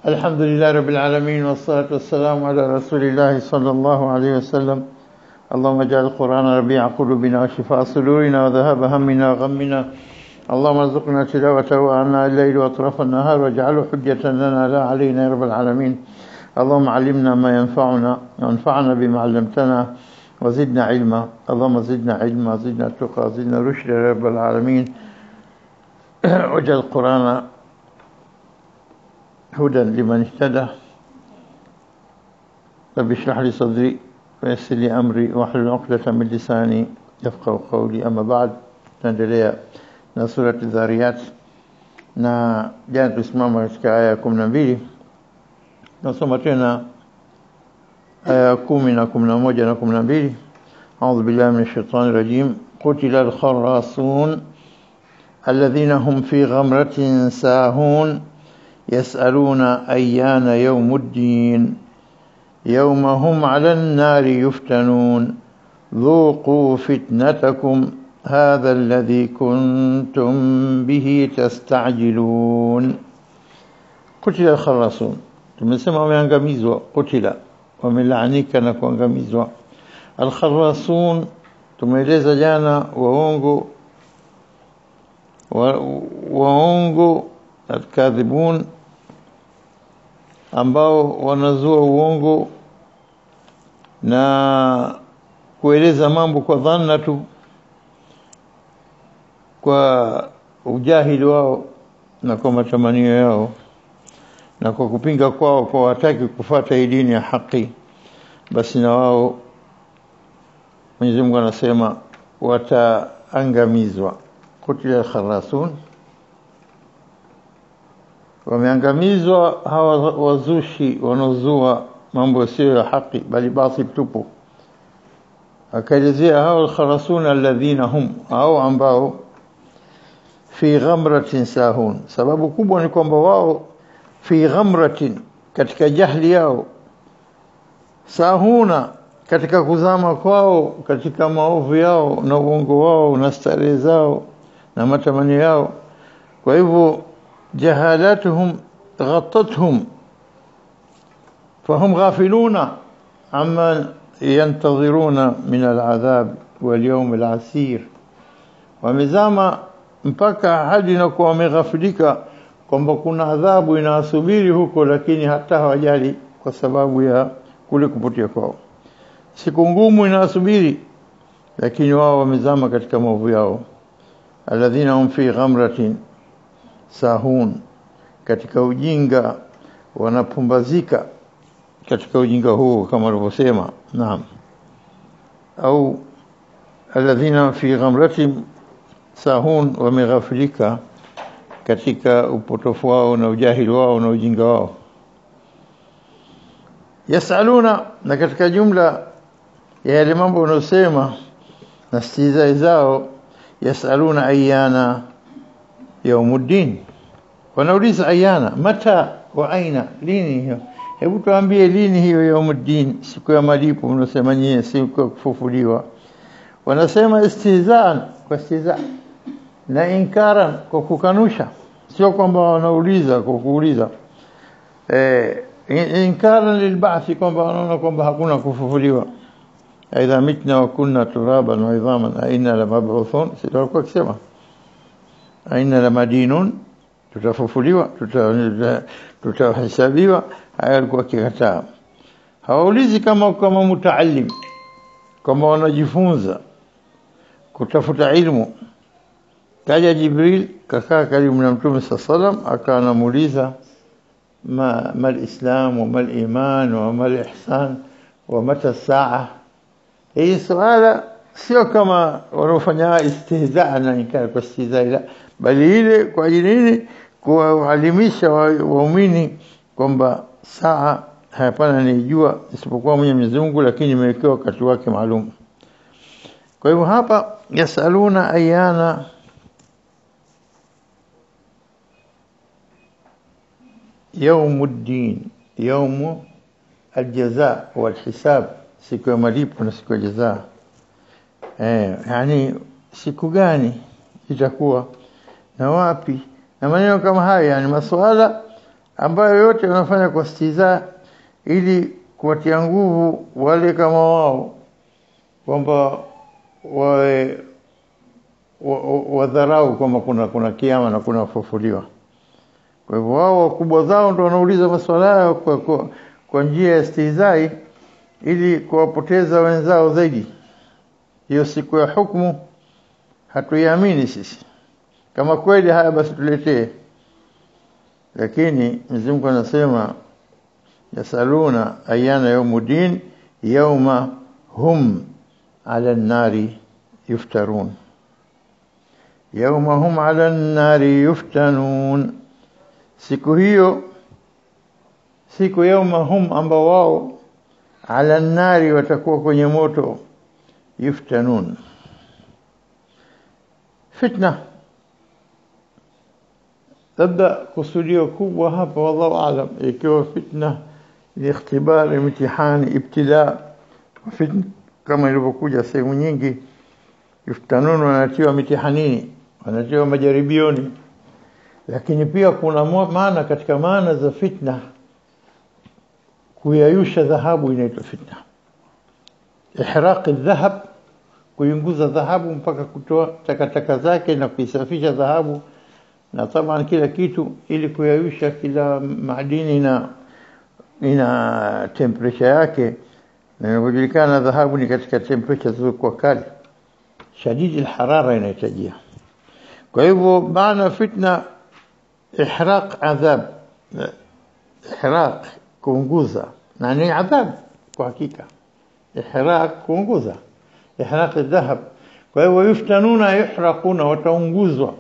الحمد لله رب العالمين والصلاة والسلام على رسول الله صلى الله عليه وسلم. اللهم اجعل القرآن ربيع قلوبنا وشفاء صدورنا وذهاب همنا وغمنا. اللهم ارزقنا تلاوته آناء الليل وأطراف النهار واجعله حجة لنا لا علينا يا رب العالمين. اللهم علمنا ما ينفعنا وانفعنا بما علمتنا وزدنا علما. اللهم زدنا علما، زدنا تقى، زدنا رشدا يا رب العالمين. واجعل القرآن هدى لمن اهتدى. رب اشرح لي صدري ويسر لي أمري واحلل عقدة من لساني يفقهوا قولي. أما بعد، tunaendelea na sura Dhariyat na jana tusimama katika aya 12. Nasoma tena aya 10 na 11 na 12. أعوذ بالله من الشيطان الرجيم. قتل الخراصون الذين هم في غمرة ساهون يسألون أيان يوم الدين يوم هم على النار يفتنون ذوقوا فتنتكم هذا الذي كنتم به تستعجلون. قتل الخراصون، tumesema wameangamizwa. Qutila, wamelaanika na kuangamizwa. Al-kharasun tumeeleza jana waongo al-kadhibun, ambao wanazua uongo na kueleza mambo kwa dhanna tu, kwa ujahili wao na kwa matamanio yao na kwa kupinga kwao, kwa wataki kufuata dini ya haki. Basi na wao Mwenyezi Mungu anasema wataangamizwa. Qutila al-kharasun, wameangamizwa hawa wazushi wanaozua mambo sio ya haki bali batil tupu. Akaelezea hawa al-kharasun alladhina hum, au ambao fi ghamratin sahun. Sababu kubwa ni kwamba wao fi ghamratin, katika jahili yao, sahuna, katika kuzama kwao katika maovu yao na uongo wao na starehe zao na matamanio yao. Kwa hivyo جهالاتهم غطتهم فهم غافلون عما ينتظرون من العذاب واليوم العسير. ومزاما mpaka hadi na kuwa wameghafilika kwamba kuna adhabu inawasubiri huko, lakini hata hawajali kwa sababu ya kule kupotea kwao. Siku ngumu inawasubiri, lakini wao wamezama katika maovu yao. Alladhina hum fi ghamratin sahun, katika ujinga wanapumbazika katika ujinga huo, kama alivyosema. Naam, au alladhina fi ghamratin sahun, wameghafilika katika upotofu wao na ujahili wao na ujinga wao. Yasaluna, na katika jumla ya yale mambo wanayosema na stihizai zao, yasaluna ayana yaumuddin, wanauliza ayana, mata wa aina, lini hiyo? Hebu tuambie lini hiyo yaumuddin, siku ya malipo mnasema nyie, siku ya kufufuliwa. Wanasema istihzaan, kwa istihza, na inkaran, kwa kukanusha. Sio kwamba wanauliza kwa kuuliza, inkaran lilba'thi, kwamba wanaona kwamba hakuna kufufuliwa. Aidha mitna wa kunna turaban wa idhaman aina la mab'uthun, sio kwa kusema aina la madinun, tutafufuliwa, tutahesabiwa. Haya alikuwa kikataa. Hawaulizi kama mutaallim, kama wanajifunza kutafuta ilmu. Kaja Jibril kakaa karibu na Mtume sallam, akanamuuliza ma al-islam wa ma al-iman wa ma al-ihsan wa mata as-sa'a. Hii swala sio kama wanaofanya istihzaa na inkar kwa istihzaa, la, bali ile kwa ajili kuwaelimisha waumini kwamba saa hapana nijua isipokuwa Mwenyezi Mungu, lakini imewekewa wakati wake maalum. Kwa hivyo hapa yasaluna ayana yaumuddin, yaumu aljaza wal hisab, siku ya malipo na siku ya jaza. Yani siku gani itakuwa na wapi na maneno kama haya, yani maswala ambayo yote wanafanya kwa stiza ili kuwatia nguvu wale kama wao kwamba wadharau kwamba kuna kiyama na kuna kufufuliwa. Kwa hivyo wao wakubwa zao ndio wanauliza maswala yao kwa njia ya stihzai ili kuwapoteza wenzao zaidi. Hiyo siku ya hukumu hatuiamini sisi. Kama kweli haya basi tuletee. Lakini Mwenyezi Mungu anasema yasaluna ayana yawmuddin yawma hum ala an-nari yuftarun. Yawma hum ala an-nari yuftanun. Siku hiyo, siku yawma hum ambao wao ala an-nari watakuwa kwenye moto yuftanun. Fitna labda kusudio kubwa hapa wallahu aalam ikiwa fitna ni ikhtibar imtihani ibtila fitna kama ilivyokuja sehemu nyingi yuftanun wanatiwa mitihanini wanatiwa majaribioni. Lakini pia kuna maana katika maana za fitna kuyayusha dhahabu inaitwa fitna. Ihraq adh-dhahab kuinguza dhahabu mpaka kutoa takataka zake na kuisafisha dhahabu na taban kila kitu ili kuyayusha kila madini na ina temperature yake. Na inajulikana dhahabu ni katika temperature zilizokuwa kali shadidi alharara inahitajia. Kwa hivyo maana fitna ihraq adhab, ihraq kuunguza na ni adhab kwa hakika. Ihraq kuunguza, ihraq adhahab. Kwa hivyo yuftanuna yuhraquna wataunguzwa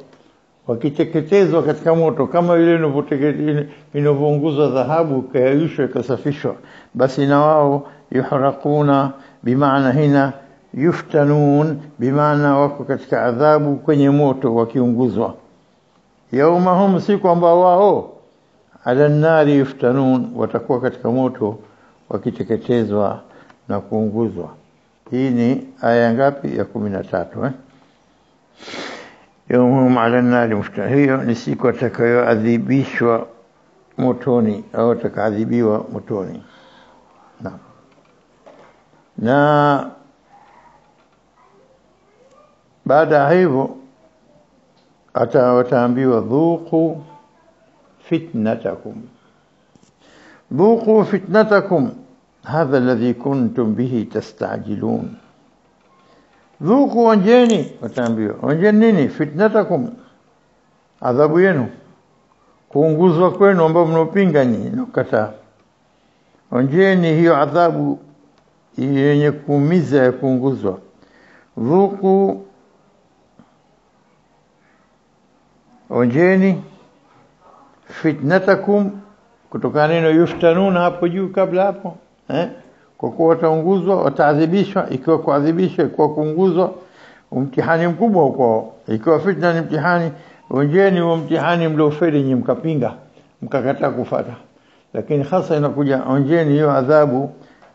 wakiteketezwa katika moto kama vile inavyounguzwa dhahabu kayayushwa ikasafishwa. Basi na wao yuhraquna bimaana hina yuftanun bimaana wako katika adhabu kwenye moto wakiunguzwa. Yaumahum siku ambao wao ala nari yuftanun watakuwa katika moto wakiteketezwa na kuunguzwa. Hii ni aya ngapi? Ya 13 Yaumahum ala nari yuftanun. Hiyo ni siku atakayoadhibishwa motoni au atakaadhibiwa motoni. Na baada ya hivyo wataambiwa dhuqu fitnatakum. Dhuqu fitnatakum hadha alladhi kuntum bihi tastajilun. Dhuqu onjeni, wataambiwa onjeni nini? Fitnatakum, adhabu yenu, kuunguzwa kwenu ambao mnopinga nyinyi na kukataa. Onjeni hiyo adhabu yenye kuumiza ya kuunguzwa. Dhuqu onjeni fitnatakum kutokana neno yuftanuna hapo juu kabla hapo kwa kuwa wataunguzwa wataadhibishwa. Ikiwa kuadhibishwa ikiwa kuunguzwa mtihani mkubwa huko. Ikiwa fitna ni mtihani, onjeni huo mtihani mliofeli nyinyi mkapinga mkakataa kufuata. Lakini hasa inakuja onjeni hiyo adhabu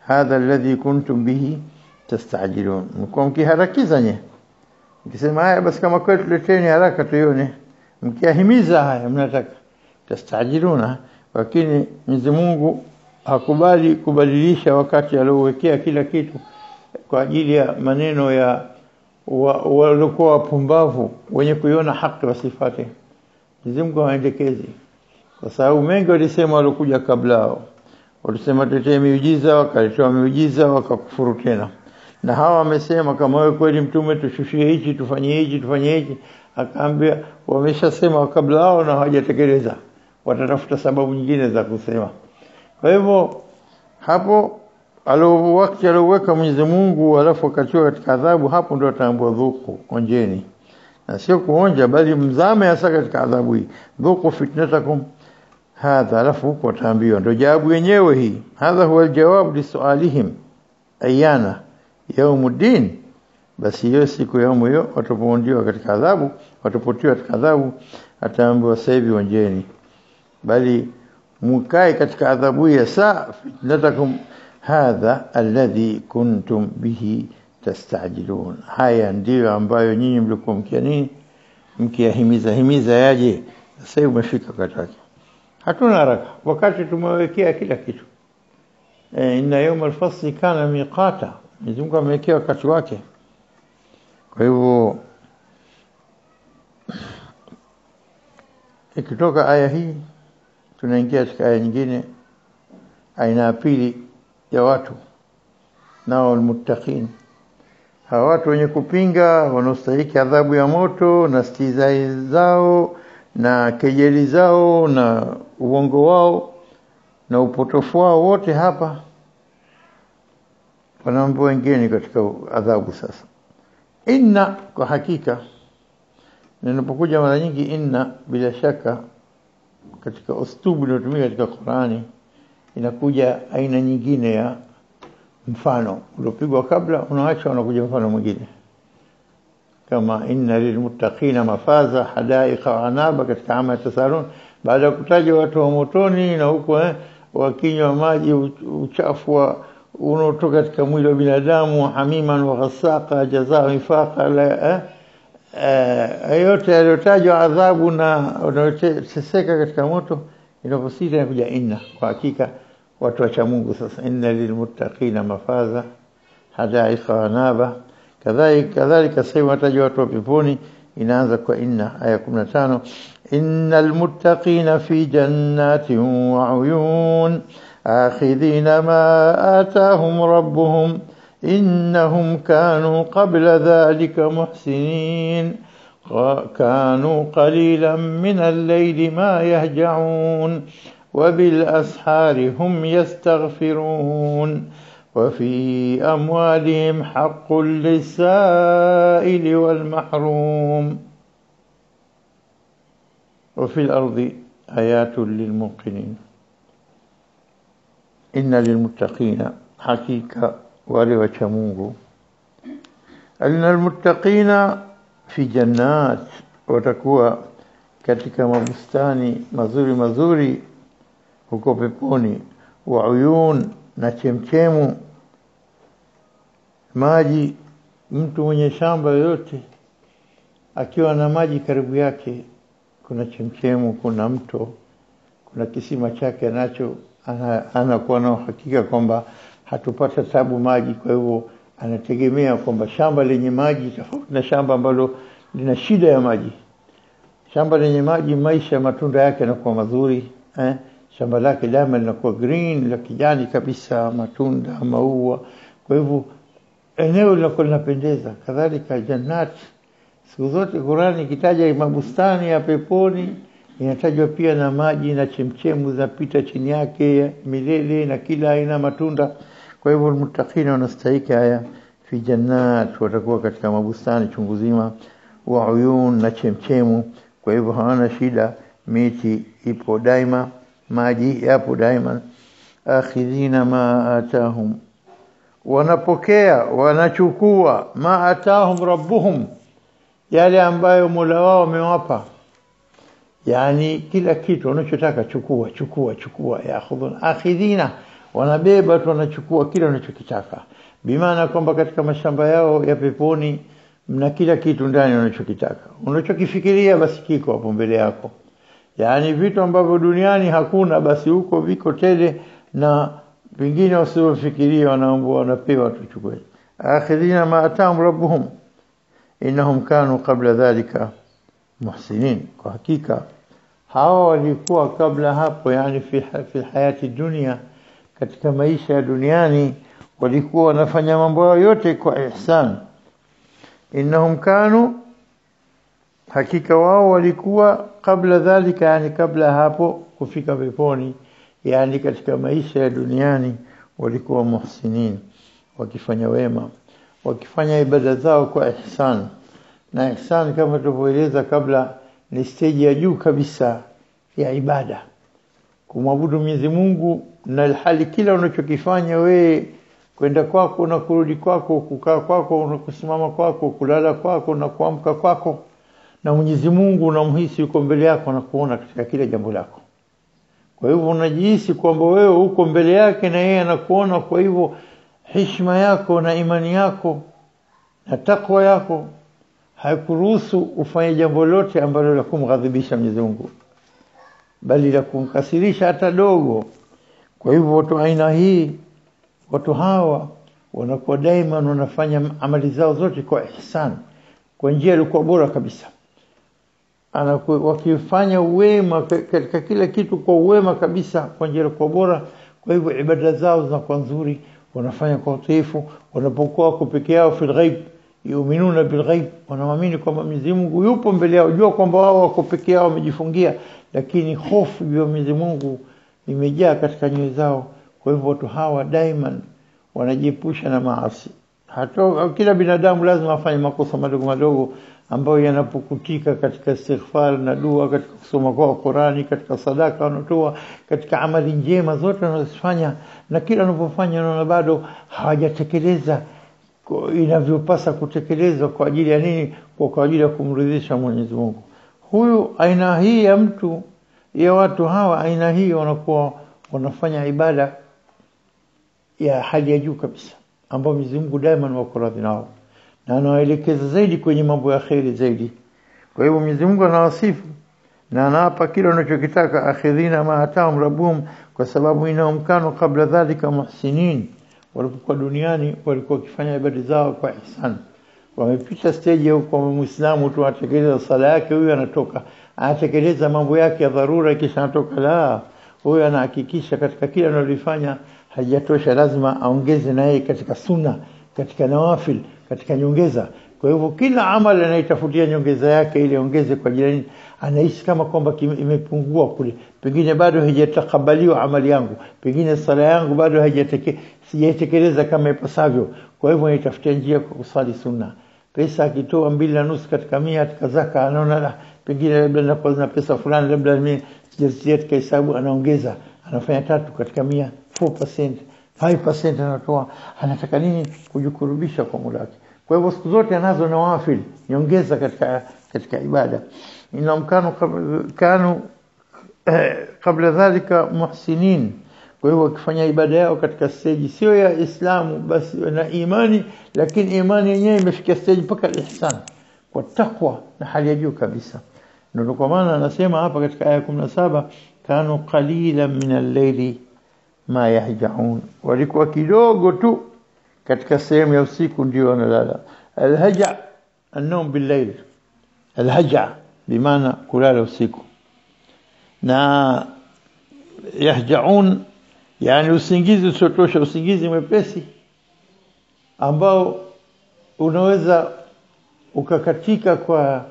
hadha alladhi kuntum bihi tastajilun. Mko mkiharakiza nyinyi mkisema haya basi kama kwetu leteni haraka tuione. Mkiahimiza haya mnataka tastajiluna. Lakini Mwenyezi Mungu hakubali kubadilisha wakati aliowekea kila kitu kwa ajili ya maneno ya waliokuwa wapumbavu wenye kuiona haki wasifate. Mwenyezi Mungu haendekezi kwa sababu mengi walisema walikuja kablao. Walisema tutetee miujiza, wakalitoa miujiza wakakufuru tena. Na hawa wamesema kama wewe kweli mtume tushushie hichi tufanye hichi tufanye hichi. Akaambia wameshasema kabla hao na hawajatekeleza, watatafuta sababu nyingine za kusema. Kwa hivyo hapo wakati alioweka Mwenyezi Mungu alafu akatoa katika adhabu, hapo ndio ataambiwa dhuku, onjeni. Na sio kuonja bali mzame hasa katika adhabu hii. Dhuku fitnatakum hadha, alafu huko ataambiwa ndio jawabu yenyewe hii. Hadha huwa aljawab lisualihim ayana yaumuddin. Basi hiyo siku ya hiyo watapoondiwa katika adhabu, watapotiwa katika adhabu, ataambiwa sasa hivi onjeni, bali mkae katika adhabu ya saa fitnatakum hadha alladhi kuntum bihi tastajilun. Haya ndio ambayo nyinyi mlikuwa mkiahimiza yaje, sasa umefika wakati wake. hatuna haraka wakati tumewekea kila kitu. Inna yawm al-fasl kana miqata, Mungu amewekea wakati wake. Kwa hivyo ikitoka aya hii tunaingia katika aya nyingine, aina ya pili ya watu, nao almuttaqin. Hawa watu wenye kupinga wanaostahili adhabu ya moto na stizai zao na kejeli zao na uongo wao na upotofu wao, wote hapa wanaambiwa wengine katika adhabu. Sasa inna, kwa hakika, ninapokuja mara nyingi inna, bila shaka katika ustubu unaotumika katika Qur'ani inakuja aina nyingine ya mfano uliopigwa kabla, unaacha unakuja mfano mwingine, kama inna lilmuttaqina mafaza hadaiqa wa anaba katika ama tasarun. Baada ya kutaja watu wa motoni na huko wakinywa maji uchafu unaotoka katika mwili wa binadamu, hamiman wa ghasaqa jazaa wifaqa, yote yaliyotajwa adhabu na unayoteseka katika moto, inaposita inakuja inna, kwa hakika watu wa Mungu. Sasa inna lilmuttaqina mafaza hadaiqa wa anaba, kadhalika sasa watajwa watu wa peponi, inaanza kwa inna. Aya 15, innal muttaqina fi jannatin wa uyun akhidhina ma atahum rabbuhum innahum kanu qabla dhalika muhsinin kanu qalilan min al-layli ma yahja'un وبالأسحار هم يستغفرون وفي أموالهم حق للسائل والمحروم وفي الأرض آيات للموقنين. إن للمتقين حقيقة ولوجه Mungu. أن المتقين في جنات, watakuwa katika mabustani mazuri mazuri huko peponi, wa uyun, na chemchemu maji. Mtu mwenye shamba yote akiwa na maji karibu yake, kuna chemchemu, kuna mto, kuna kisima chake anacho, anakuwa na hakika kwamba hatupata tabu maji. Kwa hivyo anategemea kwamba shamba lenye maji tofauti na shamba ambalo lina shida ya maji. Shamba lenye maji, maisha matunda yake yanakuwa mazuri, shamba lake daima linakuwa green, la kijani kabisa, matunda, maua. Kwa hivyo eneo linakuwa linapendeza. Kadhalika jannat, siku zote Qur'ani ikitaja mabustani ya peponi inatajwa pia na maji na chemchemu zinapita chini yake milele na kila aina matunda. Kwa hivyo muttaqina wanastahili haya, fi jannat, watakuwa katika mabustani chungu zima, wa uyun, na chemchemu. Kwa hivyo hawana shida, miti ipo daima, maji yapo daima. Akhidhina ma atahum, wanapokea, wanachukua, ma atahum rabbuhum, yale ambayo Mola wao amewapa. Yani kila kitu wanachotaka chukua, yaakhudhuna. Akhidhina, wanabeba tu, wanachukua kila wanachokitaka. Bimaana kwamba katika mashamba yao ya peponi mna kila kitu ndani wanachokitaka. Unachokifikiria basi kiko hapo mbele yako. Yani vitu ambavyo duniani hakuna, basi huko viko tele, na vingine wasiofikiria wanaomba wanapewa tuchukue. Akhidhina ma atahum rabbuhum innahum kanu qabla dhalika muhsinin, kwa hakika hawa walikuwa kabla hapo, yani fi hayati dunia, katika maisha ya duniani walikuwa wanafanya mambo yote kwa ihsan. Innahum kanu, hakika wao walikuwa kabla dhalika, yani kabla hapo kufika peponi, yani katika maisha ya duniani walikuwa muhsinin, wakifanya wema, wakifanya ibada zao kwa ihsan. Na ihsan kama tulivyoeleza kabla ni stage ya juu kabisa ya ibada, kumwabudu Mwenyezi Mungu na hali kila unachokifanya wewe, kwenda kwako na kurudi kwako, kukaa kwako na kusimama kwako, kulala kwako na kuamka kwako, na Mwenyezi Mungu unamhisi yuko mbele yako na kuona katika kila jambo lako. Kwa hivyo unajihisi kwamba wewe uko mbele yake na yeye anakuona. Kwa hivyo heshima yako na imani yako na takwa yako haikuruhusu ufanye jambo lote ambalo la kumghadhibisha Mwenyezi Mungu. bali la kumkasirisha hata dogo. Kwa hivyo watu aina hii, watu hawa wanakuwa daima wanafanya amali zao zote kwa ihsan, kwa njia iliyokuwa bora kabisa. Wakifanya wema katika kila kitu kwa wema kabisa, kwa njia iliyokuwa bora. Kwa hivyo ibada zao zinakuwa nzuri, wanafanya kwa utiifu. Wanapokuwa wako peke yao fil ghaib, yu'minuna bil ghaib, wanaamini kwamba Mwenyezi Mungu yupo mbele yao. Jua kwamba wao wako peke yao wamejifungia, lakini hofu ya Mwenyezi Mungu imejaa katika nyoyo zao. Kwa hivyo watu hawa daima wanajiepusha na maasi. Hata kila binadamu lazima afanye makosa madogo madogo ambayo yanapokutika katika istighfar na dua, katika kusoma kwa Qur'ani, katika sadaka wanatoa, katika amali njema zote wanazofanya, na kila wanapofanya na bado hawajatekeleza inavyopasa kutekelezwa. Kwa ajili ya nini? Kwa ajili ya kumridhisha Mwenyezi Mungu. Huyu aina hii ya mtu, ya watu hawa aina hii, wanakuwa wanafanya ibada ya hali ya juu kabisa, ambao Mwenyezi Mungu daima wako radhi nao na anawaelekeza zaidi kwenye mambo ya khairi zaidi. Kwa hivyo Mwenyezi Mungu anawasifu na anawapa kile wanachokitaka, akhidhina ma ataum rabbuhum, kwa sababu inaomkano kabla dhalika muhsinin, walipokuwa duniani walikuwa wakifanya ibada zao kwa ihsan. Wamepita stage huko kwa Muislamu tu atekeleza sala yake, huyu anatoka anatekeleza mambo yake ya dharura kisha anatoka. La, huyu anahakikisha katika kila analofanya hajatosha, lazima aongeze na yeye katika sunna, katika nawafil, katika nyongeza. Kwa hivyo kila amali anaitafutia nyongeza yake ili ongeze kwa jirani. Anaishi kama kwamba imepungua kule, pengine bado haijatakabaliwa amali yangu, pengine sala yangu bado sijaitekeleza kama ipasavyo. Kwa hivyo anatafutia njia kwa kusali sunna. Pesa akitoa 2.5 katika 100 katika zaka, anaona pengine labda na pesa fulani labda mimi sijazitia katika hesabu, anaongeza, anafanya 3 katika 100, 4%, 5% anatoa. Anataka nini? Kujikurubisha kwa Mola wake. Kwa hivyo siku zote anazo nawafil, nyongeza katika ibada. Kanu kabla dhalika muhsinin. Kwa hivyo wakifanya ibada yao katika stage sio ya Islamu basi na imani, lakini imani yenyewe imefikia stage mpaka ihsan, kwa takwa na hali ya juu kabisa. Ndio kwa maana anasema hapa katika aya 17, kanu qalilan min al-layli ma yahjaun, walikuwa kidogo tu katika sehemu ya usiku ndio wanalala. Al-haja an-nawm bil-layl, al-haja bimaana kulala usiku, na yahjaun yani usingizi usotosha, usingizi mwepesi ambao unaweza ukakatika kwa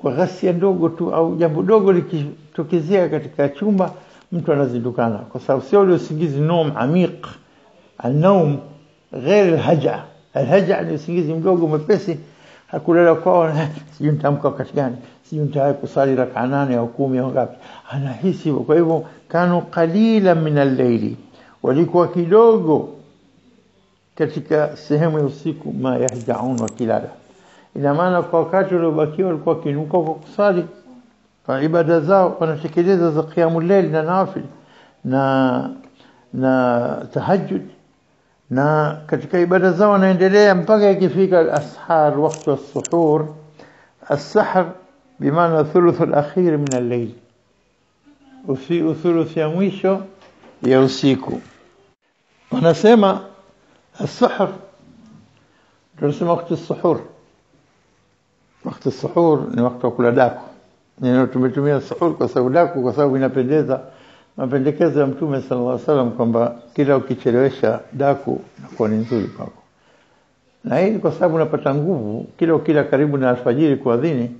ghasia ndogo tu, au jambo dogo likitokezea katika chumba mtu anazindukana, kwa sababu sio ule usingizi nom amiq. An-nawm غير الهجع. الهجع ni usingizi mdogo mwepesi, hakulala kwao sijui nitamka wakati gani, sijui nitaweza kusali rak'a 8 au 10 au ngapi, anahisi hivyo. Kwa hivyo kanu qalilan min al-layli, walikuwa kidogo katika sehemu ya usiku, ma yahjaun, wakilala. Ina maana kwa wakati uliobakia walikuwa kinuka kwa kusali kwa ibada zao, wanatekeleza za qiyamul layl na nafil na tahajjud, na katika ibada zao wanaendelea mpaka ikifika al-ashar, wakati wa suhur. As-sahar bimaana thuluth al-akhir min al-layl, thuluth ya mwisho ya usiku. Wanasema as-sahar, tunasema wakati as-suhur. Wakati as-suhur ni wakati wa kula daku. Neno tumetumia suhur kwa sababu daku, kwa sababu inapendeza. Mapendekezo ya Mtume sallallahu alaihi wasallam kwamba kila ukichelewesha daku inakuwa ni nzuri kwako. Na hii kwa sababu unapata nguvu, kila karibu na alfajiri kuadhini,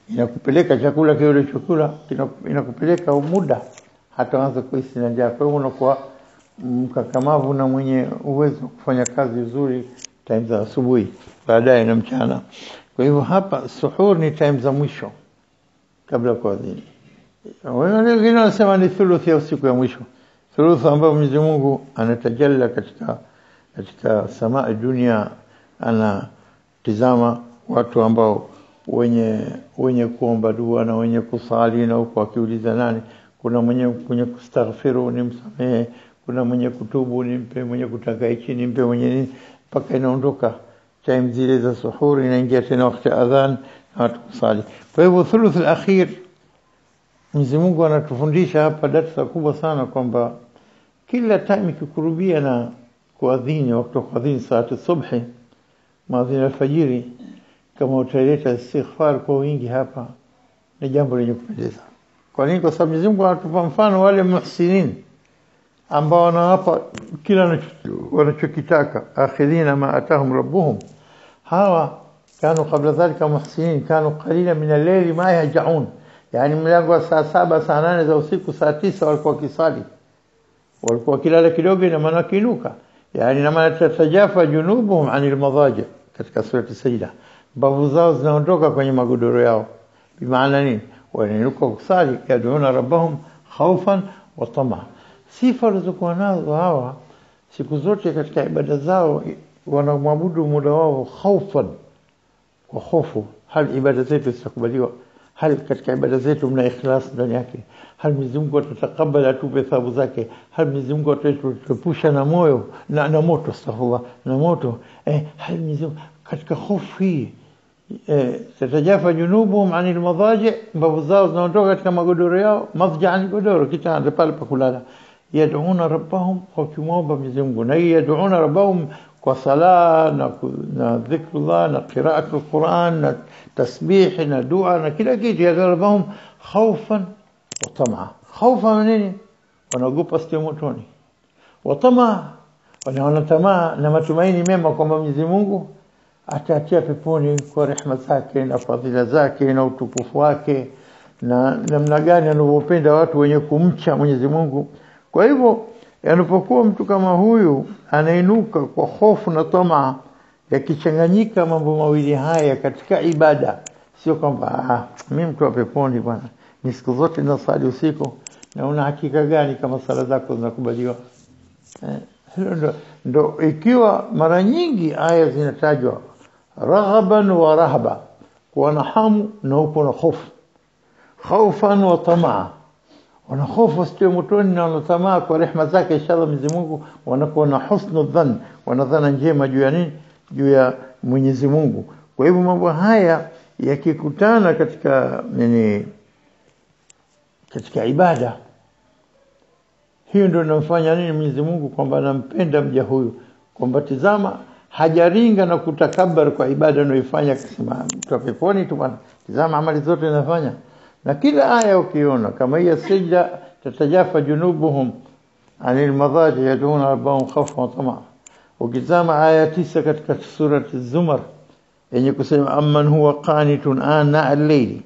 inakupeleka chakula kile chakula inakupeleka muda hata uanze kuhisi na njaa. Kwa hiyo unakuwa mkakamavu na mwenye uwezo wa kufanya kazi nzuri time za asubuhi, baadaye na mchana. Kwa hivyo hapa suhur ni time za mwisho kabla kuadhini. Wengine wanasema ni thuluthi ya usiku ya mwisho, thuluthi ambayo Mwenyezi Mungu anatajalla katika samaa dunia, anatizama watu ambao wenye kuomba dua na wenye kusali, na huko akiuliza nani, kuna mwenye kustaghfiru nimsamehe, kuna mwenye kutubu nimpe, mwenye kutaka hichi nimpe, mwenye nini, mpaka inaondoka time zile za suhuri, inaingia tena wakati adhan na watu kusali. Kwa hivyo thuluth al-akhir Mwenyezi Mungu anatufundisha hapa darasa kubwa sana kwamba kila time kikurubia na kuadhini wakati kuadhini saati subhi maadhini alfajiri, kama utaileta istighfar kwa wingi hapa ni jambo lenye kupendeza. Kwa nini? Kwa sababu Mwenyezi Mungu anatupa mfano wale muhsinin ambao wanawapa kila wanachokitaka, akhidhina ma atahum rabbuhum. Hawa kanu kabla dhalika muhsinin, kanu qalila min al-layli ma yahjaun, yani mlango wa saa 7 saa 8 za usiku saa 9 walikuwa kisali, walikuwa kilala kidogo na maana kinuka, yani na maana tatajafa junubuhum anil madaji katika surati Sajda, bavu zao zinaondoka kwenye magodoro yao. Bimaana nini? Wanainuka kusali, yad'una rabbahum khawfan wa tamaa. Sifa walizokuwa nazo hawa siku zote katika ibada zao, wanamwabudu muda wao khawfan, kwa hofu. Hal ibada zetu zitakubaliwa? Hal katika ibada zetu mna ikhlas ndani yake? Hal Mwenyezi Mungu atatakabala atupe thawabu zake? Hal Mwenyezi Mungu atatuepusha na moyo na moto, astaghfirullah, na moto? Hal Mwenyezi Mungu katika hofu hii tatajafa junubuhum anil madaji, mbavu zao zinaondoka katika magodoro yao. Madja'an godoro, kitanda pale pa kulala. Yad'una rabbahum, kwa kumwomba Mwenyezi Mungu. Na yad'una rabbahum kwa sala na dhikrullah na qira'atul Qur'an na tasbih na dua na kila kitu. Yad'una rabbahum khawfan wa tamaa. Khawfa nini? Wanaogopa sio motoni. Wa tamaa, wana tamaa na matumaini mema kwamba Mwenyezi Mungu atatia peponi kwa rehema zake na fadhila zake na utukufu wake, na namna gani anavyopenda watu wenye kumcha Mwenyezi Mungu. Kwa hivyo anapokuwa mtu kama huyu anainuka kwa hofu na tamaa, yakichanganyika mambo mawili haya katika ibada, sio kwamba mimi mtu wa peponi bwana, ni siku zote nasali usiku, na una hakika gani kama sala zako zinakubaliwa? Ndo ikiwa mara nyingi aya zinatajwa raghaban wa rahaba, kuwa na hamu na upo na hofu. Khawfan wa tamaa, wana hofu sio motoni na wana tamaa kwa rehema zake inshallah Mwenyezi Mungu. Wanakuwa na husnu dhann, wanadhana njema juu ya nini? Juu ya Mwenyezi Mungu. Kwa hivyo mambo haya yakikutana katika katika ibada, hiyo ndio inamfanya nini Mwenyezi Mungu kwamba anampenda mja huyu, kwamba tazama hajaringa na kutakabbar kwa ibada anayoifanya, akisema mtu peponi tu bwana, tazama amali zote anafanya. Na kila aya ukiona kama hii Sajda, tatajafa junubuhum anil madaji yad'una rabbahum khawfan wa tamaa. Ukitazama aya 9 katika surati Zumar yenye kusema amman huwa qanitun ana al-layli,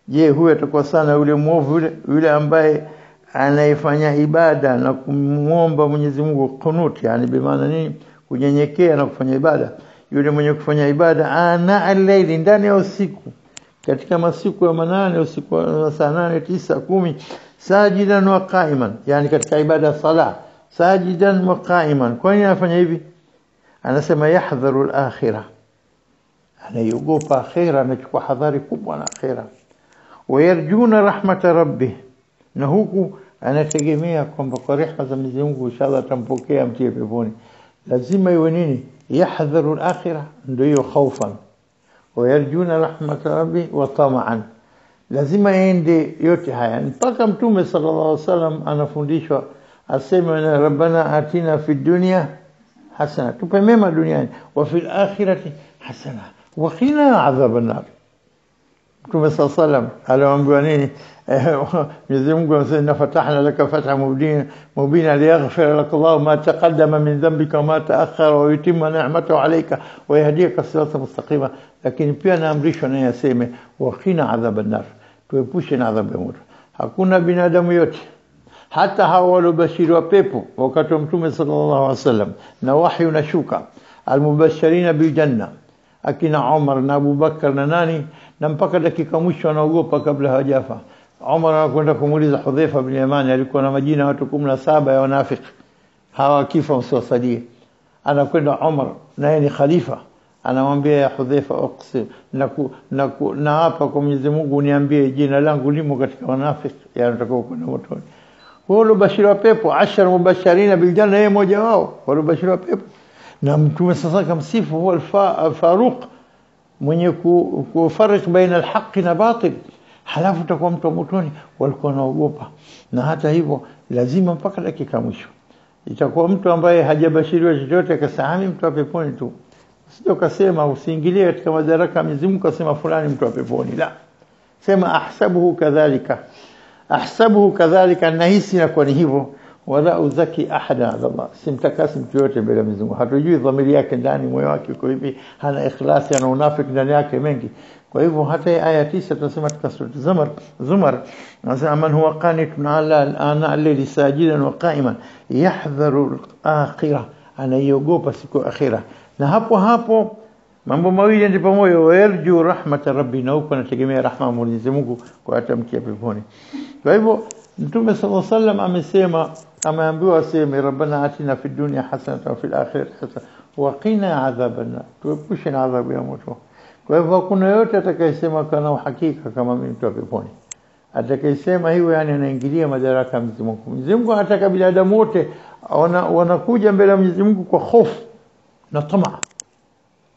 je, huyo atakuwa sana yule mwovu yule ambaye anaifanya ibada na kumuomba Mwenyezi Mungu qunut, yani bimaana nini? Kunyenyekea na kufanya ibada. Yule mwenye kufanya ibada ana al-layli, ndani ya usiku, katika masiku ya manane, usiku wa saa 8, 9, 10, sajidan wa qa'iman, yani katika ibada ya sala, sajidan wa qa'iman. Kwa nini anafanya hivi? Anasema yahdharu al-akhirah, anayogopa akhira, anachukua hadhari kubwa na akhira. Wayarjuna rahmata rabbih, na huku anategemea kwamba kwa rehema za Mwenyezi Mungu inshallah atampokea mtie peponi. Lazima iwe nini? Yahdharu al-akhirah, ndio hiyo khawfan. Wayarjuna rahmata rabbih wa tama'an, lazima ende yote haya. Mpaka Mtume sallallahu alaihi wasallam anafundishwa asema na rabbana atina fid dunya hasana, tupe mema duniani, wa fil akhirati hasana wa qina adhaban nar. Mtume sallallahu alaihi wasallam aliwaambia nini? Mwenyezi Mungu anasema fatahna laka fathan mubina liyaghfir lak Allah ma taqaddama min dhanbika wa ma ta'akhkhara wa yutimma ni'matahu alayka wa yahdika siratan mustaqima. Lakini pia naamrishwa naye aseme wa qina adhaban nar, tuepushe na adhabu ya moto. Hakuna binadamu yote, hata hao waliobashiriwa pepo wakati wa Mtume sallallahu alaihi wasallam na wahyi unashuka, almubashirina bil janna, akina Umar na Abu Bakar na nani, na mpaka dakika mwisho anaogopa kabla hawajafa. Umar anakwenda kumuuliza Hudhaifa bin Yamani, alikuwa na majina watu 17 ya wanafiki, hawa kifa msiwasalie. Anakwenda Umar naye ni khalifa, anamwambia ya Hudhaifa, uqsim na hapa kwa Mwenyezi Mungu niambie jina langu limo katika wanafiki, yanataka kwenda motoni. Wao bashira pepo 10 mubashirina bil janna, yeye mmoja wao wale bashira pepo. Na Mtume sasa kamsifu huwa al-Faruq, mwenye kufariki baina al-haqq na batil. halafu utakuwa mtu wa motoni. Walikuwa wanaogopa, na hata hivyo lazima mpaka dakika mwisho itakuwa mtu ambaye hajabashiriwa chochote akasema mtu wa peponi tu. Sio kasema usiingilie katika madaraka ya Mwenyezi Mungu kasema fulani mtu wa peponi, la, sema ahsabuhu kadhalika, nahisi na kwa ni hivyo. Wala uzaki ahada ala Allah, simtakasi mtu yote mbele ya Mwenyezi Mungu. Hatujui dhamiri yake ndani, moyo wake uko hivi, hana ikhlasi, ana unafiki ndani yake mengi. Kwa hivyo hata aya 9 tunasema katika sura Zumar, nasema man huwa qanitun ala al-layli sajidan wa qa'iman yahdharu al-akhirah, anaiogopa siku ya akhira. Na hapo mambo mawili ndipo pamoja, yarju rahmat rabbi, na huko anategemea rahma ya Mwenyezi Mungu kwa atamkia peponi. Kwa hivyo Mtume sallallahu alaihi wasallam amesema, ameambiwa aseme rabbana atina fid dunya hasanatan wa fil akhirati hasanatan wa qina adhaban nar, tuepushe na adhabu ya moto. Kwa hivyo hakuna yote atakayesema kana uhakika kama mimi mtu wa peponi. Atakayesema hiyo yani anaingilia madaraka ya Mwenyezi Mungu. Mwenyezi Mungu anataka binadamu wote wanakuja mbele ya Mwenyezi Mungu kwa hofu na tamaa.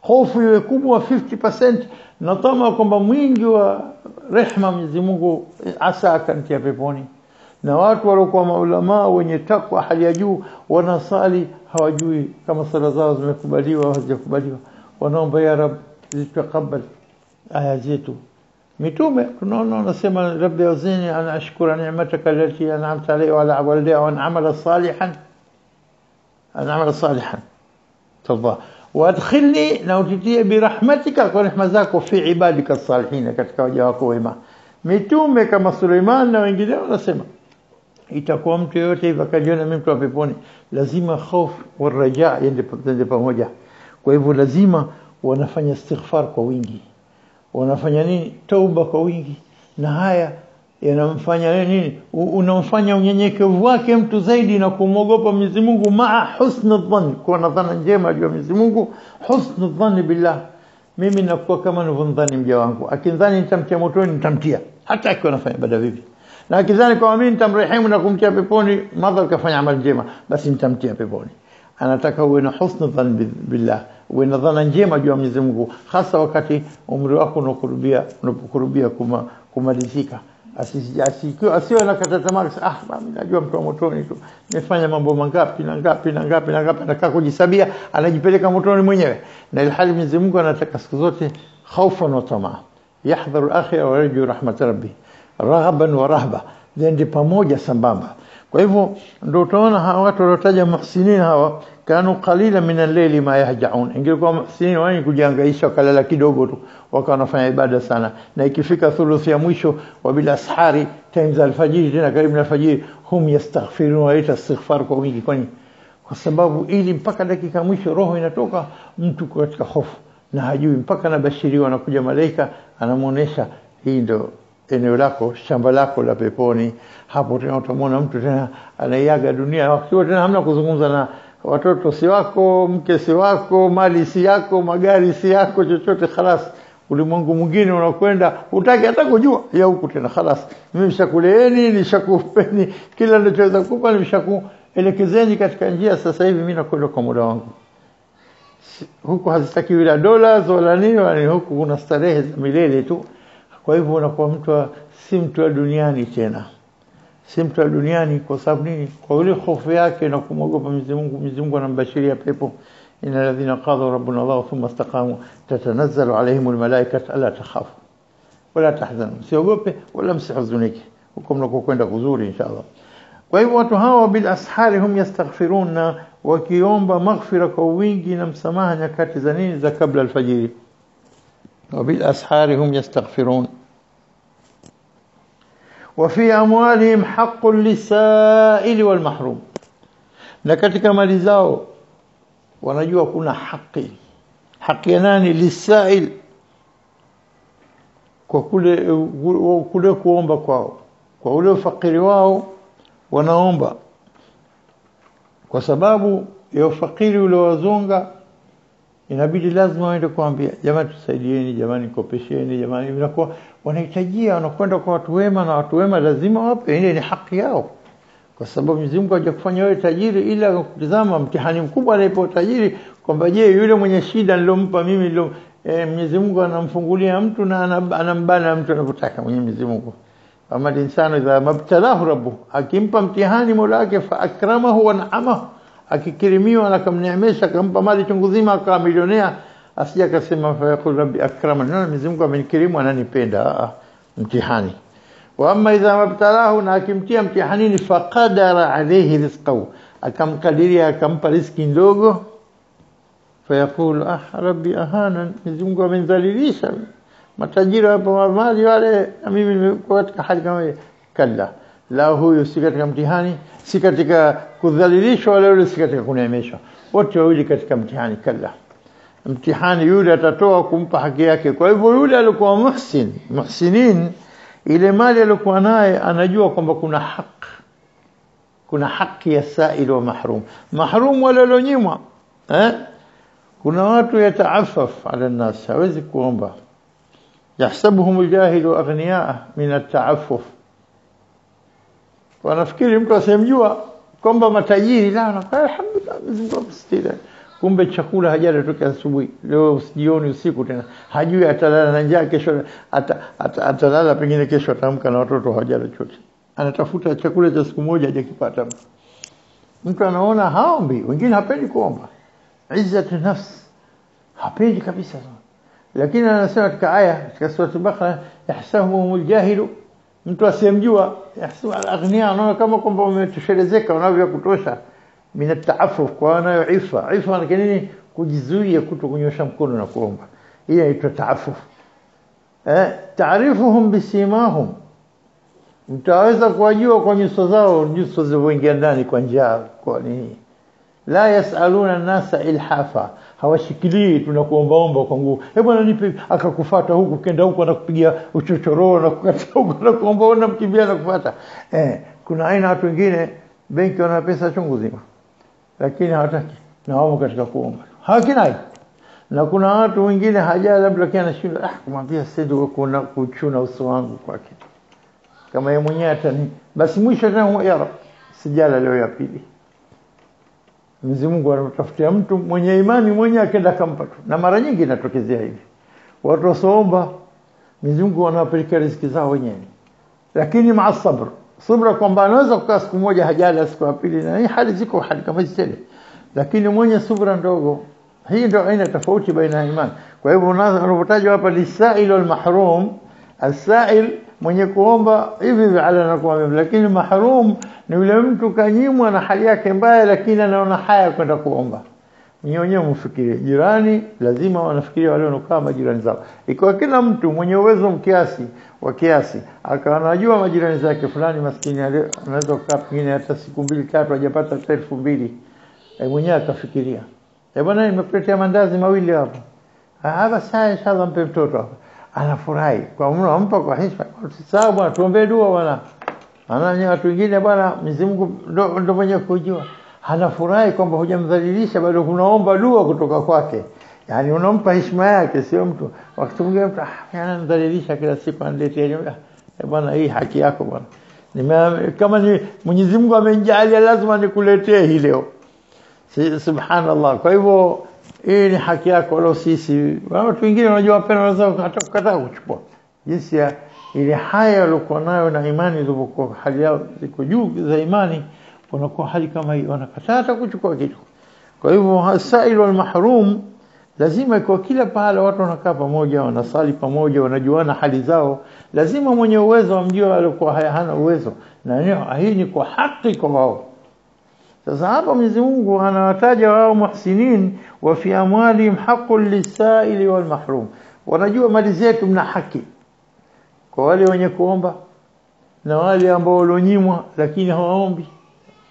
Hofu iwe kubwa 50% na tamaa kwamba mwingi wa rehema Mwenyezi Mungu asa akantia peponi. Na watu waliokuwa maulama wenye takwa hali ya juu wanasali hawajui kama sala zao zimekubaliwa au hazijakubaliwa, wanaomba ya Rabb zitakabali aya zetu. Mitume tunaona wanasema rabbi awzini ana ashkura ni'mataka allati an'amta alayya wa ala walidayya wa an amala salihan tadha wa adkhilni na utitie bi rahmatika, kwa rehema zako, fi ibadika as-salihin, katika waja wako wema. Mitume kama Suleiman na wengine wanasema itakuwa mtu yote hivi akajiona mimi mtu wa peponi, lazima hofu na rajaa yende pamoja. Kwa hivyo lazima wanafanya istighfar kwa wingi, wanafanya nini, tauba kwa wingi. Na haya yanamfanya nini, unamfanya unyenyekevu wake mtu zaidi na kumwogopa Mwenyezi Mungu, maa husnul dhann, kwa nadhana njema juu ya Mwenyezi Mungu. Husnul dhann billah, mimi nakuwa kama ninavyodhani mja wangu, akidhani nitamtia motoni nitamtia, hata akiwa anafanya ibada vipi. Na akidhani kwa mimi nitamrehemu na kumtia peponi, madhal kafanya amali njema, basi nitamtia peponi. Anataka uwe na husnul dhann billah, uwe na dhana njema juu ya Mwenyezi Mungu, hasa wakati umri wako unapokurubia kumalizika. Asiwe anakata tamaa, mimi najua mtu wa motoni tu, nimefanya mambo mangapi na ngapi, anataka kujisabia, anajipeleka motoni mwenyewe. Na ilhali Mwenyezi Mungu anataka siku zote khaufan wa tamaa, yahdharu akhira wa yarju rahmat rabbi, raghaban wa rahba, ndio pamoja sambamba. Kwa hivyo ndio utaona hawa watu waliotaja muhsinin hawa kanu qalila min al-layli ma yahjaun, ingekuwa muhsinin wao kujihangaisha kalala kidogo tu wakawa wanafanya ibada sana, na ikifika thuluthi ya mwisho wa bila ashari times al-fajr, tena karibu na alfajiri, hum yastaghfirun wa istighfar kwa wingi. Kwa sababu ili mpaka dakika mwisho roho inatoka mtu katika hofu na hajui, mpaka anabashiriwa na kuja malaika anamuonesha hii ndio eneo lako, shamba lako la peponi. Hapo tena utamwona mtu tena anaiaga dunia, wakati tena hamna kuzungumza na watoto si wako, mke si wako, mali si yako, magari si yako, chochote khalas. Ulimwengu mwingine unakwenda, utaki hata kujua ya huku tena khalas. Mimi nishakuleeni, nishakupeni kila ninachoweza kukupa, nimeshakuelekezeni katika njia. Sasa hivi mimi nakwenda kwa muda wangu. Huku hazitaki wala dollars wala nini, wala huku kuna starehe za milele tu. Kwa hivyo unakuwa si mtu wa duniani tena. Si mtu wa duniani kwa sababu nini? Kwa ile hofu yake na kumwogopa Mwenyezi Mungu. Mwenyezi Mungu anambashiria pepo, inna alladhina qalu rabbuna Allah thumma istaqamu tatanazzalu alayhim almalaikatu alla takhafu wala tahzanu, msiogope wala msihuzunike, huko mnakokwenda kuzuri inshallah. Kwa hivyo watu hawa bil ashari hum yastaghfiruna, wakiomba maghfira kwa wingi na msamaha nyakati za nini, za kabla alfajiri. وبالأسحار هم يستغفرون وفي أموالهم حق للسائل والمحروم. na katika mali zao wanajua kuna haki ya nani, lisail, kwa kule kuomba kwao, kwa ule ufakiri wao wanaomba, kwa sababu ya ufakiri ule wazonga, inabidi lazima waende kuambia jamani tusaidieni, jamani kopesheni, jamani. Inakuwa wanahitajia, wanakwenda kwa watu wema, na watu wema lazima wape, ile ni haki yao. Kwa sababu Mwenyezi Mungu hajakufanya wewe tajiri ila kutazama mtihani mkubwa alipo tajiri, kwamba je, yule mwenye shida nilompa mimi Mwenyezi Mungu anamfungulia mtu na anambana mtu anapotaka Mwenyezi Mungu. Ama insanu idha mabtalahu rabbuh, akimpa mtihani Mola wake fa akramahu wa na'amahu, akikirimiwa na kumneemesha akampa mali chungu zima akawa milionea, asija akasema fa yaqul rabbi akramani, Mwenyezi Mungu amenikirimu ananipenda. Mtihani. Wa amma idha mabtalahu, na akimtia mtihanini faqadara alayhi rizqahu, akamkadiria akampa riziki ndogo, fa yaqul rabbi ahana, Mwenyezi Mungu amenidhalilisha. Matajiri hapo mali wale na mimi nimekuwa katika hali kama hiyo. Kalla, la, huyo si katika mtihani, si katika kudhalilishwa, wala yule si katika kuneemeshwa, wote wawili katika mtihani. Kalla, mtihani yule atatoa kumpa haki yake. Kwa hivyo yule alikuwa muhsinin, ile mali alikuwa naye anajua kwamba kuna haki ya sa'il wa mahrum wala alonyimwa. Kuna watu yataafaf ala nas, hawezi kuomba. Yahsabuhum aljahilu aghniyaa min at-ta'affuf, wanafikiri mtu asemjua kwamba matajiri, la, alhamdulillah Mungu mstira, kumbe chakula hajala toka asubuhi, leo jioni, usiku tena hajui atalala na njaa, kesho atalala pengine kesho atamka na watoto hajala chochote, anatafuta chakula cha siku moja hajakipata. Mtu anaona haombi, wengine hapendi kuomba, izzatu nafs, hapendi kabisa. Lakini anasema katika aya katika sura al-Baqara, yahsabuhumul jahilu, mtu asemjua, yahsabu al-aghniya, anaona kama kwamba umetoshelezeka, unavyo kutosha, min at-ta'affuf, kwa anayo ifa ni nini? Kujizuia kunyosha mkono na kuomba. Hii inaitwa ta'affuf. Taarifuhum bisimahum, mtaweza kuwajua kwa nyuso zao, nyuso zilizoingia ndani kwa njaa. Kwa nini? La yasaluna nasa ilhafa, hawashikilii tunakuombaomba kwa nguvu. Bwana nipe, akakufuata huku kenda huku anakupigia uchochoroo na kukata huku na kuomba, ona mkimbia na kufuata. Kuna aina watu wengine benki wana pesa chungu zima, lakini hawataki na wao katika kuomba, hawakinai. Na kuna watu wengine hajala, labda kiana shinda kumwambia sasa kuna kuchuna uso wangu kwake, kama yeye mwenyewe atani, basi mwisho tena ya Rabb sijala leo ya pili. Mwenyezi Mungu anatafutia mtu mwenye imani, mwenye akenda kampa tu. Na mara nyingi inatokezea hivi, watu wasoomba Mwenyezi Mungu anawapelekea riziki zao wenyewe, lakini maa sabra kwamba anaweza kukaa siku moja hajala, siku ya pili, na hii hali ziko hali kama hizi, lakini mwenye subra ndogo. Hii ndio aina tofauti baina ya imani. Kwa hivyo unapotajwa hapa lisail wal mahrum, as-sa'il mwenye kuomba hivi ala na kuomba, lakini mahrum ni yule mtu kanyimwa na hali yake mbaya, lakini anaona haya kwenda kuomba. Mwenyewe mfikirie jirani, lazima wanafikiria wale wanokaa majirani zao. Ikiwa kila mtu mwenye uwezo kiasi akawa anajua majirani zake, fulani maskini anaweza kukaa pengine hata siku 2-3 hajapata 2,000, mwenyewe akafikiria, bwana nimekuletea mandazi mawili hapo, sasa inshallah mpe mtoto hapo, anafurahi kwa mno, ampa kwa heshima, sawa bwana tuombe dua bwana. Ananya watu wengine bwana Mwenyezi Mungu ndo mwenye kujua, anafurahi kwamba hujamdhalilisha, bado unaomba dua kutoka kwake, yani unampa heshima yake, sio mtu wakati mwingine mtu anadhalilisha kila siku analetea bwana hii haki yako bwana, kama ni Mwenyezi Mungu amenijalia lazima nikuletee hii leo, subhanallah. Kwa hivyo hii ni haki yako, wala sisi watu wengine unajua pena wanaweza hata kukataa kuchukua. Jinsi ya ile haya walikuwa nayo na imani ilivyokuwa hali yao ziko juu za imani, wanakuwa hali kama hii, wanakataa hata kuchukua kitu. Kwa hivyo hasail wal mahrum lazima kwa kila pahala watu wanakaa pamoja, wanasali pamoja, wanajuana hali zao. Lazima mwenye uwezo amjue alikuwa hana uwezo, na hii ni kwa haki kwa wao. Sasa hapa Mwenyezi Mungu anawataja wao muhsinin, wa fi amwalihim haqqul lisaili wal mahrum, wanajua mali zetu mna haki kwa wale wenye kuomba na wale ambao walionyimwa lakini hawaombi,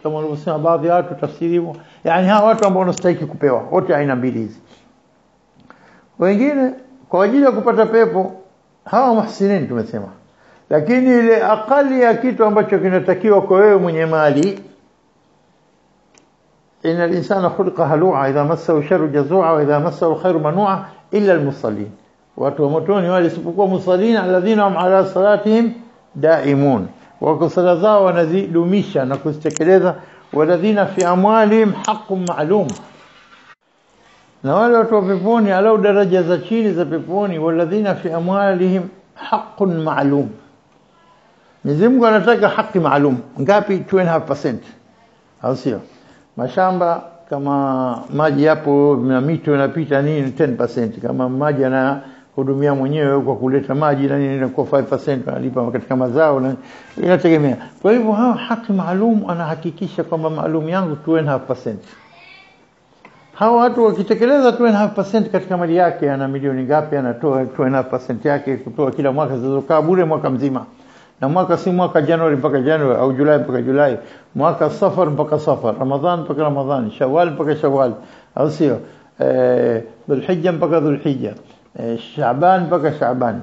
kama wanavyosema baadhi ya watu tafsiriwa, yani hawa watu ambao wanastahili kupewa, wote aina mbili hizi. Wengine kwa ajili ya kupata pepo, hawa muhsinin tumesema, lakini ile akali ya kitu ambacho kinatakiwa kwa wewe mwenye mali, إن الإنسان خلق هلوعا إذا مسه الشر جزوعا وإذا مسه الخير منوعا إلا المصلين. watu motoni wale isipokuwa musallin alladhina hum ala salatihim daimun, wako sala zao wanazidumisha na kuzitekeleza. Walladhina fi amwalihim haqqun ma'lum, na wale watu wa peponi alau daraja za chini za peponi, walladhina fi amwalihim haqqun ma'lum. Mwenyezi Mungu anataka haki maalum. Ngapi? 2.5%. Au sio? Mashamba kama maji hapo na mito inapita nini 10%. Kama maji yana hudumia mwenyewe kwa kuleta maji na nini kwa 5% analipa katika mazao, na inategemea. Kwa hivyo hao haki maalum anahakikisha kwamba maalum yangu 2.5%. Hao watu wakitekeleza 2.5% katika mali yake, ana milioni ngapi, anatoa 2.5% yake kutoa kila mwaka, zilizokaa bure mwaka mzima. Na mwaka si mwaka Januari mpaka Januari au Julai mpaka Julai, mwaka Safar mpaka Safar, Ramadhan mpaka Ramadhan, Shawwal mpaka Shawwal, au sio? Dhulhijja mpaka Dhulhijja, Shaaban mpaka Shaaban,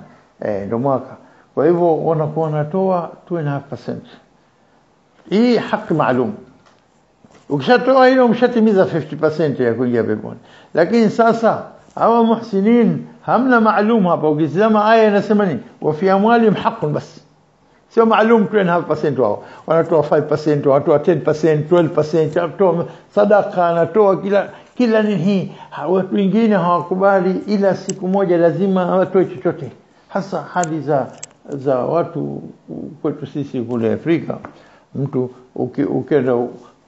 ndio mwaka. Kwa hivyo wanakuwa wanatoa 2.5%. Hii haki maalum. Ukishatoa hilo umshatimiza 50% ya kuingia peponi. Lakini sasa hawa muhsinin hamna maalum hapa. Ukisema aya inasema nini? Wa fi amwalihim haqqun bas. Sio maalum 2.5% wao. Wanatoa 5%, wanatoa 10%, 12%, wanatoa sadaka, wanatoa kila nini. Watu wengine hawakubali, ila siku moja lazima watoe chochote. Hasa hadi za watu kwetu sisi kule Afrika. Mtu ukenda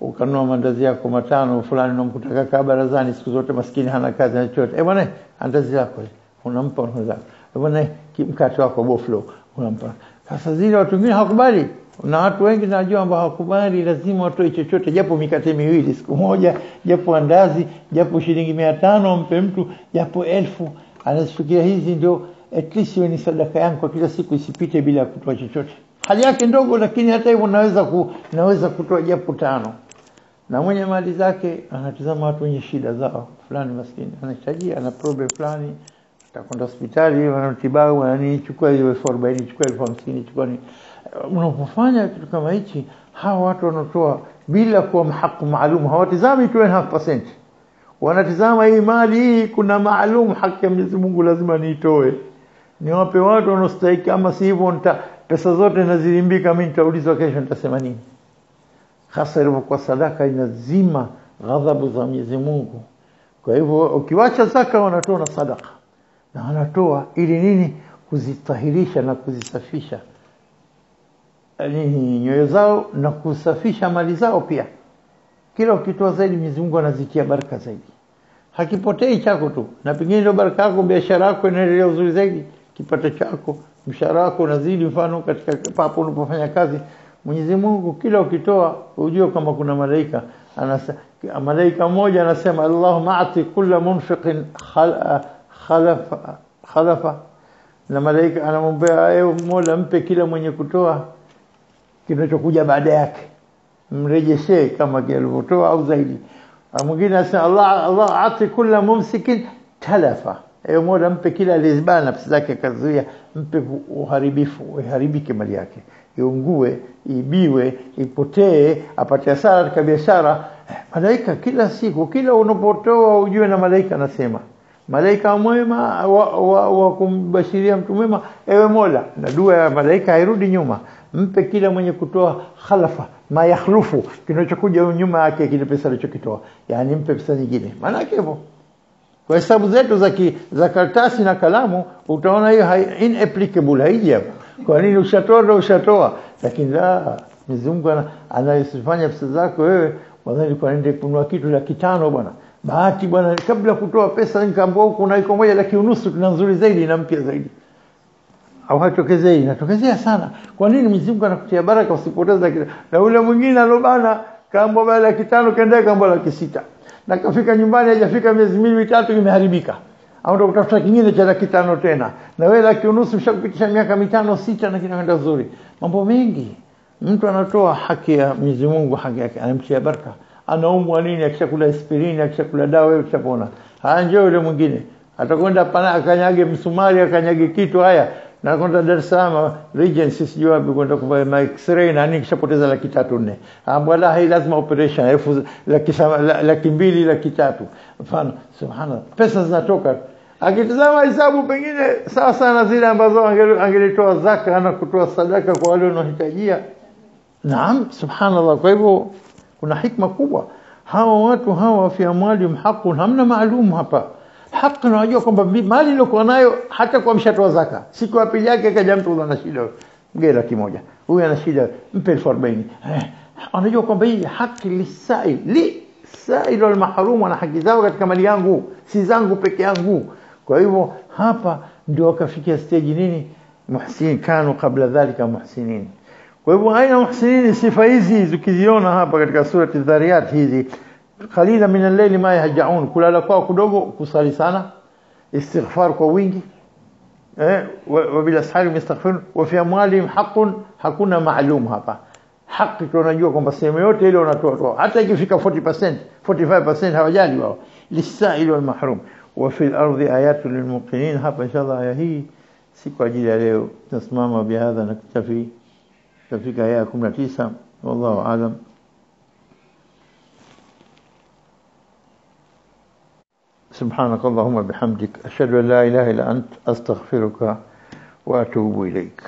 ukanua mandazi yako matano fulani na mkutaka kaa barazani siku zote, maskini hana kazi na chochote. Bwana, andazi lako unampa unaweza. Bwana, mkate wako boflo unampa. Sasa zile watu wengine hawakubali. Na watu wengi najua ambao hawakubali, lazima watoe chochote, japo mikate miwili siku moja, japo andazi, japo shilingi 500 mpe mtu, japo 1000. Anafikiria hizi ndio at least ni sadaka yangu kwa kila siku, isipite bila kutoa chochote. Hali yake ndogo, lakini hata hivyo naweza kutoa japo 5. Na mwenye mali zake anatazama watu wenye shida zao, fulani maskini anahitaji, ana problem fulani, atakwenda hospitali, wanatibabu, chukua hiyo 40, chukua 50, chukua ni. Unapofanya kitu kama hichi, hawa watu wanatoa bila kuwa haki maalum. Hawatizami 2.5%. Wanatizama hii mali hii kuna maalum, haki ya Mwenyezi Mungu lazima niitoe. Niwape watu wanaostahili, kama si hivyo pesa zote nazilimbika, mimi nitaulizwa kesho nitasema nini? Hasa hivyo kwa sadaka inazima ghadhabu za Mwenyezi Mungu. Kwa hivyo ukiwacha zaka wanatoa na sadaka. Na wanatoa ili nini? Kuzitahirisha na kuzisafisha nyoyo zao na kusafisha mali zao pia. Kila ukitoa zaidi Mwenyezi Mungu anazitia baraka zaidi. Hakipotei chako tu, na pengine ndio baraka yako, biashara yako inaendelea uzuri zaidi, kipato chako, mshahara wako unazidi. Mfano katika papo unapofanya kazi, Mwenyezi Mungu kila ukitoa ujue kama kuna malaika mmoja anasema Allahumma a'ti kulla munfiqin khalafa, na malaika anamwambia ewe Mola, mpe kila mwenye kutoa kinachokuja baada yake, mrejeshe kama alivyotoa au zaidi. Mwingine anasema Allah a'ti kulla mumsikin talafa, ewe Mola, mpe kila aliyezibana nafsi zake kazuia, mpe uharibifu, iharibike mali yake, iungue, ibiwe, ipotee, apate hasara katika biashara. Malaika kila siku, kila unapotoa ujue na malaika anasema, malaika mwema wa kumbashiria mtu mwema, ewe Mola, na dua ya malaika hairudi nyuma, mpe kila mwenye kutoa khalafa ma yakhlufu, kinachokuja nyuma yake kile pesa alichokitoa, yani mpe pesa nyingine. Maana yake hivyo. Kwa hesabu zetu za karatasi na kalamu utaona hiyo inapplicable, haija. Kwa nini ushatoa? Lakini la, Mwenyezi Mungu anayefanya pesa zako wewe, wadhani kwa nende kununua kitu la 500 bwana. Bahati bwana, kabla kutoa pesa nikaambia huko na iko 1,500,000 tuna nzuri zaidi na mpya zaidi. Au hatokezei, inatokezea sana. Kwa nini Mwenyezi Mungu anakutia baraka usipoteza kitu? Na ule mwingine alobana kaambia 1,500,000 kaenda kaambia 600,000. Na kafika nyumbani hajafika miezi 2-3 imeharibika. Au ndo kutafuta kingine cha 500,000 tena. Na wewe 1,500,000 ushakupitisha miaka 5-6 na kinaenda vizuri. Mambo mengi. Mtu anatoa haki ya Mwenyezi Mungu, haki yake, anamtia baraka. Anaumwa nini, akishakula aspirini, akishakula dawa wewe utapona. Njoo yule mwingine atakwenda pana akanyage msumari, akanyage kitu haya, na kwenda Dar es Salaam Regency sijui wapi kwenda kufanya x-ray na nini, kishapoteza 3-4. Bwana, hii lazima operation 200,000 300,000. Mfano subhanallah, pesa zinatoka. Akitazama hesabu pengine sawa sana zile ambazo angelitoa zaka na kutoa sadaka kwa wale wanaohitajia. Naam, subhanallah. Kwa hivyo kuna hikma kubwa. hawa watu hawa fi amwalihim haqqun, hamna maalum hapa. Haki unajua kwamba mali iliyokuwa nayo hata kwa mshatoa zaka, siku ya pili yake kaja mtu ana shida, mgeni laki moja, huyu ana shida, mpe 40,000. Anajua kwamba hii haki lisail al-mahrum, ana haki zao katika mali yangu, si zangu peke yangu. Kwa hivyo hapa ndio wakafikia stage nini, muhsin kanu kabla dhalika muhsinin. Kwa hivyo aina muhsinin, sifa hizi tukiziona hapa katika surati Dhariyat hizi, qalila min al-layli ma yahjaun, kulala kwao kidogo, kusali sana, istighfar kwa wingi, wa bil ashari yastaghfirun, wa fi amwalihim haqqun, hakuna maalum hapa. Haki tunajua kwamba sehemu yote ile unatoa, hata ikifika 40%, 45% hawajali wao, lisail wal mahrum. Wa fil ardi ayatun lil muqinin. Hapa inshallah aya hii si kwa ajili ya leo, tunasimama bihadha na kutafi tafika aya 19. Wallahu aalam. سبحانك اللهم بحمدك أشهد أن لا إله إلا أنت أستغفرك وأتوب إليك.